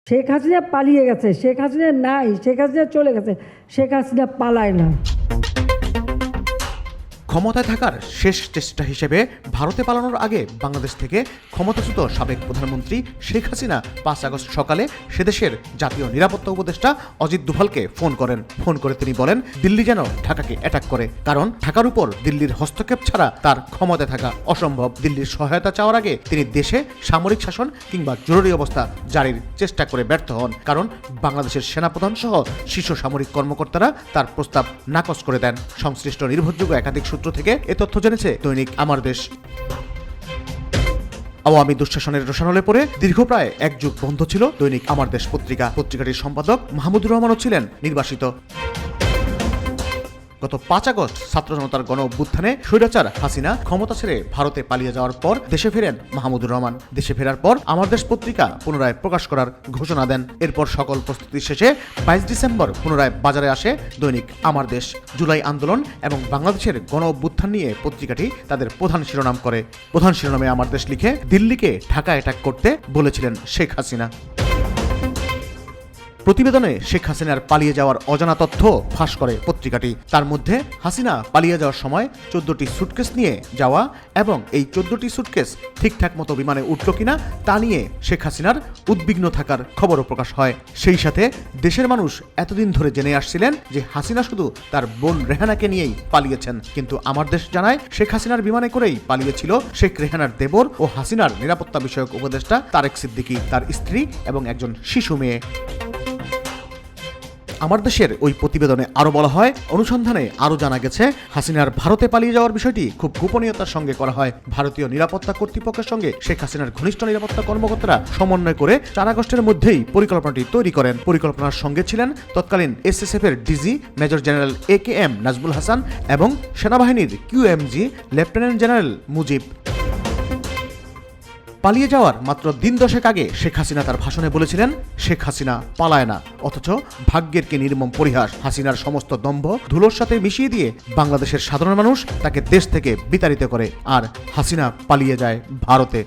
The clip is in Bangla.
শেখ হাসিনা পালিয়ে গেছে, শেখ হাসিনা নাই, শেখ হাসিনা চলে গেছে, শেখ হাসিনা পালায় না। ক্ষমতায় থাকার শেষ চেষ্টা হিসেবে ভারতে পালানোর আগে বাংলাদেশ থেকে ক্ষমতাচ্যুত সাবেক প্রধানমন্ত্রী শেখ হাসিনা 5 আগস্ট সকালে সেদেশের জাতীয় নিরাপত্তা উপদেষ্টা অজিত দোভালকে ফোন করেন। ফোন করে তিনি বলেন দিল্লি যেন ঢাকাকে অ্যাটাক করে, কারণ ঢাকার উপর দিল্লির হস্তক্ষেপ ছাড়া তার ক্ষমতায় থাকা অসম্ভব। দিল্লির সহায়তা চাওয়ার আগে তিনি দেশে সামরিক শাসন কিংবা জরুরি অবস্থা জারির চেষ্টা করে ব্যর্থ হন, কারণ বাংলাদেশের সেনাপ্রধান সহ শীর্ষ সামরিক কর্মকর্তারা তার প্রস্তাব নাকচ করে দেন। সংশ্লিষ্ট নির্ভরযোগ্য একাধিক সূত্র থেকে এ তথ্য জেনেছে দৈনিক আমার দেশ। আওয়ামী দুঃশাসনের রোষানলে পরে দীর্ঘ প্রায় 1 যুগ বন্ধ ছিল দৈনিক আমার দেশ পত্রিকা। পত্রিকাটির সম্পাদক মাহমুদুর রহমানও ছিলেন নির্বাসিত। গত 5 আগস্ট ছাত্র জনতার গণ অভ্যুত্থানে স্বৈরাচার হাসিনা ক্ষমতা ছেড়ে ভারতে পালিয়ে যাওয়ার পর দেশে ফেরেন মাহমুদুর রহমান। দেশে ফেরার পর আমার দেশ পত্রিকা পুনরায় প্রকাশ করার ঘোষণা দেন। এরপর সকল প্রস্তুতি শেষে 22 ডিসেম্বর পুনরায় বাজারে আসে দৈনিক আমার দেশ। জুলাই আন্দোলন এবং বাংলাদেশের গণ অভ্যুত্থান নিয়ে পত্রিকাটি তাদের প্রধান শিরোনাম করে। প্রধান শিরোনামে আমার দেশ লিখে দিল্লিকে ঢাকা অ্যাটাক করতে বলেছিলেন শেখ হাসিনা। প্রতিবেদনে শেখ হাসিনার পালিয়ে যাওয়ার অজানা তথ্য ফাঁস করে পত্রিকাটি। তার মধ্যে হাসিনা পালিয়ে যাওয়ার সময় 14টি সুটকেস নিয়ে যাওয়া এবং এই 14টি সুটকেস ঠিকঠাক মতো বিমানে উঠল কিনা তা নিয়ে শেখ হাসিনার উদ্বিগ্ন থাকার খবরও প্রকাশ হয়। সেই সাথে দেশের মানুষ এতদিন ধরে জেনে আসছিলেন যে হাসিনা শুধু তার বোন রেহানাকে নিয়েই পালিয়েছেন, কিন্তু আমার দেশ জানায় শেখ হাসিনার বিমানে করেই পালিয়েছিল শেখ রেহানার দেবর ও হাসিনার নিরাপত্তা বিষয়ক উপদেষ্টা তারেক সিদ্দিকী, তার স্ত্রী এবং একজন শিশু মেয়ে। আমার দেশের ওই প্রতিবেদনে আরও বলা হয়, অনুসন্ধানে আরও জানা গেছে হাসিনার ভারতে পালিয়ে যাওয়ার বিষয়টি খুব গোপনীয়তার সঙ্গে করা হয়। ভারতীয় নিরাপত্তা কর্তৃপক্ষের সঙ্গে শেখ হাসিনার ঘনিষ্ঠ নিরাপত্তা কর্মকর্তারা সমন্বয় করে 4 আগস্টের মধ্যেই পরিকল্পনাটি তৈরি করেন। পরিকল্পনার সঙ্গে ছিলেন তৎকালীন SSF এর DG major general AKM Nazmul Hasan এবং সেনাবাহিনীর QMG লেফটেন্যান্ট জেনারেল মুজিব। পালিয়ে যাওয়ার মাত্র দিন 10 আগে শেখ হাসিনা তার ভাষণে বলেছিলেন শেখ হাসিনা পালায় না, অথচ ভাগ্যের কি নির্মম পরিহাস, হাসিনার সমস্ত দম্ভ ধুলোর সাথে মিশিয়ে দিয়ে বাংলাদেশের সাধারণ মানুষ তাকে দেশ থেকে বিতাড়িত করে আর হাসিনা পালিয়ে যায় ভারতে।